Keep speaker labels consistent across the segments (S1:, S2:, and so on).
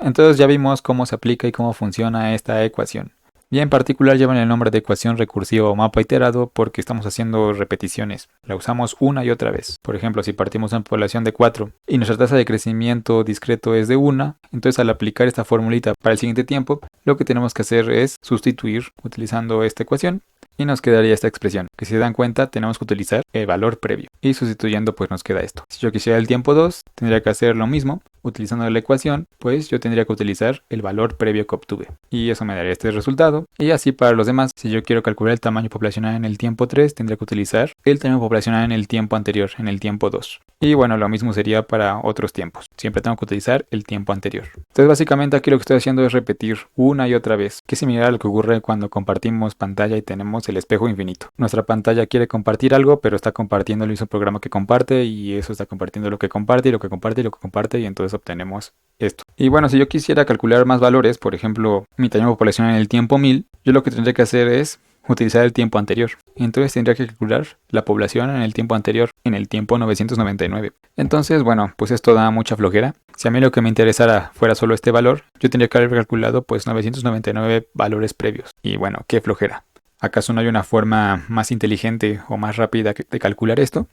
S1: Entonces ya vimos cómo se aplica y cómo funciona esta ecuación. Y en particular llevan el nombre de ecuación recursiva o mapa iterado porque estamos haciendo repeticiones. La usamos una y otra vez. Por ejemplo, si partimos en población de 4 y nuestra tasa de crecimiento discreto es de 1, entonces al aplicar esta formulita para el siguiente tiempo, lo que tenemos que hacer es sustituir utilizando esta ecuación. Y nos quedaría esta expresión, que si se dan cuenta tenemos que utilizar el valor previo. Y sustituyendo pues nos queda esto. Si yo quisiera el tiempo 2, tendría que hacer lo mismo. Utilizando la ecuación, pues yo tendría que utilizar el valor previo que obtuve. Y eso me daría este resultado. Y así para los demás, si yo quiero calcular el tamaño poblacional en el tiempo 3, tendría que utilizar el tamaño poblacional en el tiempo anterior, en el tiempo 2. Y bueno, lo mismo sería para otros tiempos. Siempre tengo que utilizar el tiempo anterior. Entonces básicamente aquí lo que estoy haciendo es repetir una y otra vez, que es similar a lo que ocurre cuando compartimos pantalla y tenemos el espejo infinito. Nuestra pantalla quiere compartir algo, pero está compartiendo el mismo programa que comparte y eso está compartiendo lo que comparte y lo que comparte y lo que comparte y entonces obtenemos esto. Y bueno, si yo quisiera calcular más valores, por ejemplo, mi tamaño poblacional en el tiempo 1000, yo lo que tendría que hacer es utilizar el tiempo anterior. Entonces tendría que calcular la población en el tiempo anterior, en el tiempo 999. Entonces, bueno, pues esto da mucha flojera. Si a mí lo que me interesara fuera solo este valor, yo tendría que haber calculado pues 999 valores previos. Y bueno, qué flojera. ¿Acaso no hay una forma más inteligente o más rápida de calcular esto?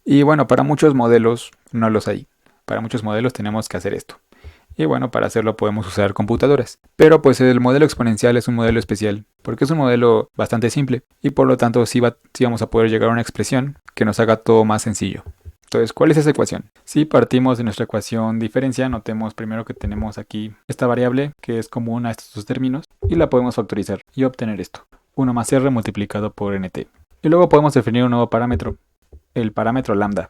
S1: Y bueno, para muchos modelos no los hay. Para muchos modelos tenemos que hacer esto. Y bueno, para hacerlo podemos usar computadoras. Pero pues el modelo exponencial es un modelo especial, porque es un modelo bastante simple y por lo tanto sí vamos a poder llegar a una expresión que nos haga todo más sencillo. Entonces, ¿cuál es esa ecuación? Si partimos de nuestra ecuación diferencia, notemos primero que tenemos aquí esta variable que es común a estos dos términos y la podemos factorizar y obtener esto, 1 más r multiplicado por nt. Y luego podemos definir un nuevo parámetro, el parámetro lambda,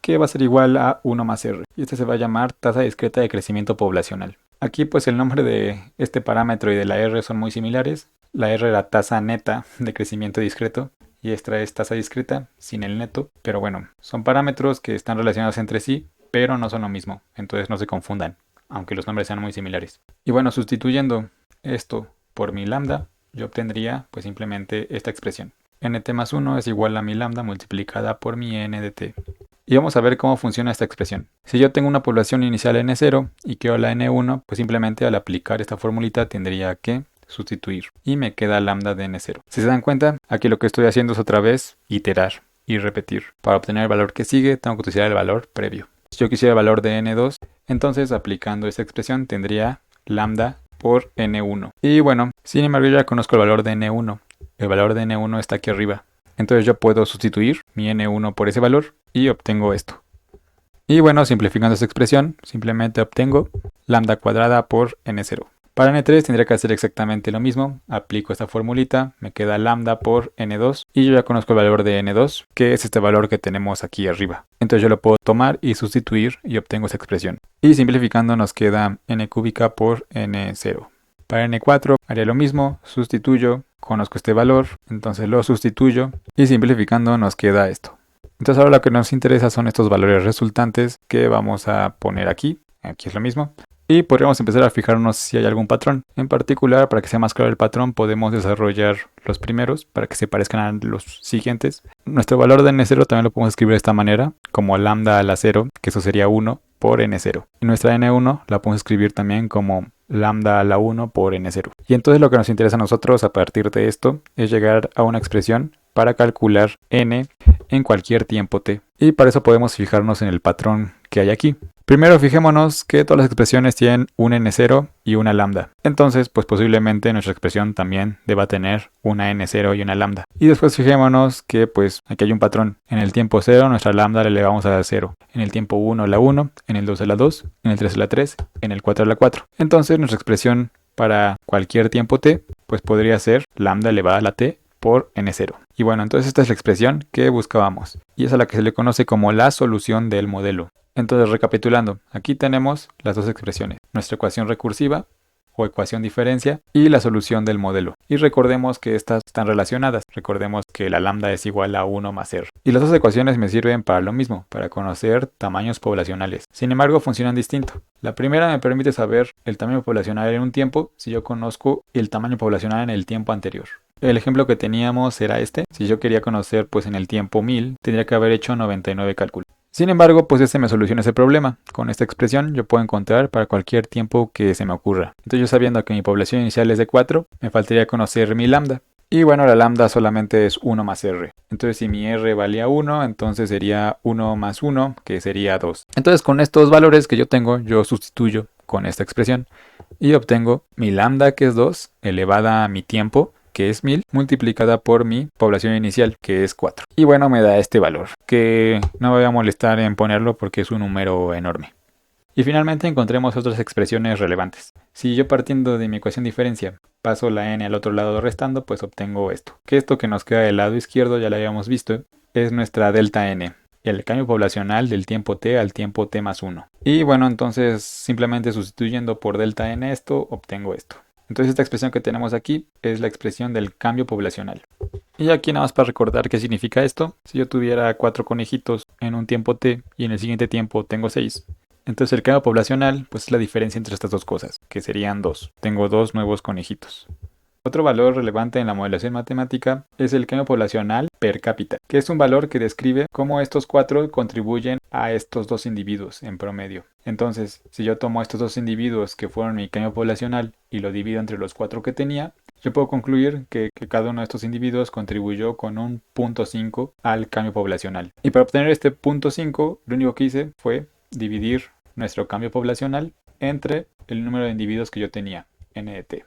S1: que va a ser igual a 1 más r. Y este se va a llamar tasa discreta de crecimiento poblacional. Aquí pues el nombre de este parámetro y de la r son muy similares. La r era tasa neta de crecimiento discreto y esta es tasa discreta sin el neto. Pero bueno, son parámetros que están relacionados entre sí, pero no son lo mismo. Entonces no se confundan, aunque los nombres sean muy similares. Y bueno, sustituyendo esto por mi lambda, yo obtendría pues simplemente esta expresión. Nt más 1 es igual a mi lambda multiplicada por mi n de t. Y vamos a ver cómo funciona esta expresión. Si yo tengo una población inicial n0 y quiero la n1, pues simplemente al aplicar esta formulita tendría que sustituir. Y me queda lambda de n0. Si se dan cuenta, aquí lo que estoy haciendo es otra vez iterar y repetir. Para obtener el valor que sigue, tengo que utilizar el valor previo. Si yo quisiera el valor de n2, entonces aplicando esta expresión tendría lambda por n1. Y bueno, sin embargo yo ya conozco el valor de n1. El valor de n1 está aquí arriba. Entonces yo puedo sustituir mi n1 por ese valor y obtengo esto. Y bueno, simplificando esta expresión, simplemente obtengo lambda cuadrada por n0. Para n3 tendría que hacer exactamente lo mismo. Aplico esta formulita, me queda lambda por n2 y yo ya conozco el valor de n2, que es este valor que tenemos aquí arriba. Entonces yo lo puedo tomar y sustituir y obtengo esa expresión. Y simplificando nos queda n cúbica por n0. Para n4 haría lo mismo, sustituyo, conozco este valor, entonces lo sustituyo y simplificando nos queda esto. Entonces ahora lo que nos interesa son estos valores resultantes que vamos a poner aquí. Aquí es lo mismo. Y podríamos empezar a fijarnos si hay algún patrón. En particular, para que sea más claro el patrón, podemos desarrollar los primeros para que se parezcan a los siguientes. Nuestro valor de n0 también lo podemos escribir de esta manera, como lambda a la 0, que eso sería 1 por n0. Y nuestra n1 la podemos escribir también como lambda a la 1 por n0. Y entonces lo que nos interesa a nosotros a partir de esto es llegar a una expresión para calcular n en cualquier tiempo t. Y para eso podemos fijarnos en el patrón que hay aquí. Primero fijémonos que todas las expresiones tienen un n0 y una lambda. Entonces, pues posiblemente nuestra expresión también deba tener una n0 y una lambda. Y después fijémonos que pues aquí hay un patrón. En el tiempo 0 nuestra lambda la elevamos a la 0. En el tiempo 1 a la 1, en el 2 a la 2, en el 3 a la 3, en el 4 a la 4. Entonces nuestra expresión para cualquier tiempo t pues podría ser lambda elevada a la t por n0. Y bueno, entonces esta es la expresión que buscábamos. Y es a la que se le conoce como la solución del modelo. Entonces, recapitulando, aquí tenemos las dos expresiones, nuestra ecuación recursiva o ecuación diferencia y la solución del modelo. Y recordemos que estas están relacionadas, recordemos que la lambda es igual a 1 más r. Y las dos ecuaciones me sirven para lo mismo, para conocer tamaños poblacionales. Sin embargo, funcionan distinto. La primera me permite saber el tamaño poblacional en un tiempo si yo conozco el tamaño poblacional en el tiempo anterior. El ejemplo que teníamos era este. Si yo quería conocer pues en el tiempo 1000, tendría que haber hecho 99 cálculos. Sin embargo, pues este me soluciona ese problema. Con esta expresión yo puedo encontrar para cualquier tiempo que se me ocurra. Entonces yo sabiendo que mi población inicial es de 4, me faltaría conocer mi lambda. Y bueno, la lambda solamente es 1 más r. Entonces si mi r valía 1, entonces sería 1 más 1, que sería 2. Entonces con estos valores que yo tengo, yo sustituyo con esta expresión y obtengo mi lambda, que es 2, elevada a mi tiempo, que es 1000, multiplicada por mi población inicial, que es 4. Y bueno, me da este valor, que no me voy a molestar en ponerlo porque es un número enorme. Y finalmente encontremos otras expresiones relevantes. Si yo partiendo de mi ecuación diferencia paso la n al otro lado restando, pues obtengo esto. Que esto que nos queda del lado izquierdo, ya lo habíamos visto, es nuestra delta n, el cambio poblacional del tiempo t al tiempo t más 1. Y bueno, entonces simplemente sustituyendo por delta n esto, obtengo esto. Entonces esta expresión que tenemos aquí es la expresión del cambio poblacional. Y aquí nada más para recordar qué significa esto. Si yo tuviera 4 conejitos en un tiempo t y en el siguiente tiempo tengo 6, entonces el cambio poblacional pues es la diferencia entre estas dos cosas, que serían 2. Tengo 2 nuevos conejitos. Otro valor relevante en la modelación matemática es el cambio poblacional per cápita, que es un valor que describe cómo estos 4 contribuyen a estos 2 individuos en promedio. Entonces, si yo tomo estos 2 individuos que fueron mi cambio poblacional y lo divido entre los 4 que tenía, yo puedo concluir que cada uno de estos individuos contribuyó con un 0.5 al cambio poblacional. Y para obtener este 0.5, lo único que hice fue dividir nuestro cambio poblacional entre el número de individuos que yo tenía, n de t.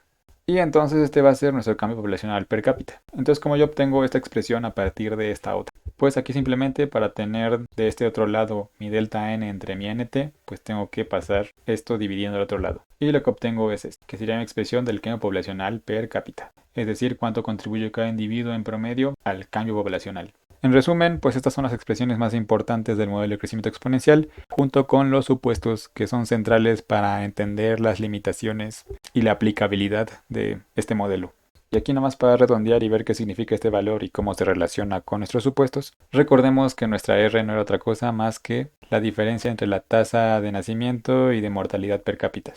S1: Y entonces este va a ser nuestro cambio poblacional per cápita. Entonces, ¿cómo yo obtengo esta expresión a partir de esta otra? Pues aquí simplemente para tener de este otro lado mi delta n entre mi nt, pues tengo que pasar esto dividiendo al otro lado. Y lo que obtengo es esto, que sería una expresión del cambio poblacional per cápita. Es decir, cuánto contribuye cada individuo en promedio al cambio poblacional. En resumen, pues estas son las expresiones más importantes del modelo de crecimiento exponencial, junto con los supuestos que son centrales para entender las limitaciones y la aplicabilidad de este modelo. Y aquí nomás para redondear y ver qué significa este valor y cómo se relaciona con nuestros supuestos, recordemos que nuestra R no era otra cosa más que la diferencia entre la tasa de nacimiento y de mortalidad per cápita,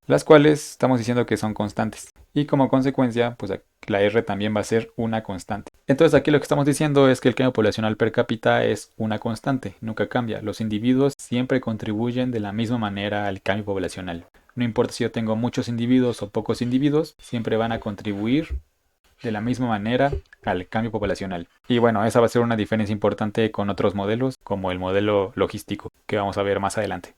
S1: las cuales estamos diciendo que son constantes. Y como consecuencia, pues la R también va a ser una constante. Entonces aquí lo que estamos diciendo es que el cambio poblacional per cápita es una constante, nunca cambia. Los individuos siempre contribuyen de la misma manera al cambio poblacional. No importa si yo tengo muchos individuos o pocos individuos, siempre van a contribuir de la misma manera al cambio poblacional. Y bueno, esa va a ser una diferencia importante con otros modelos, como el modelo logístico, que vamos a ver más adelante.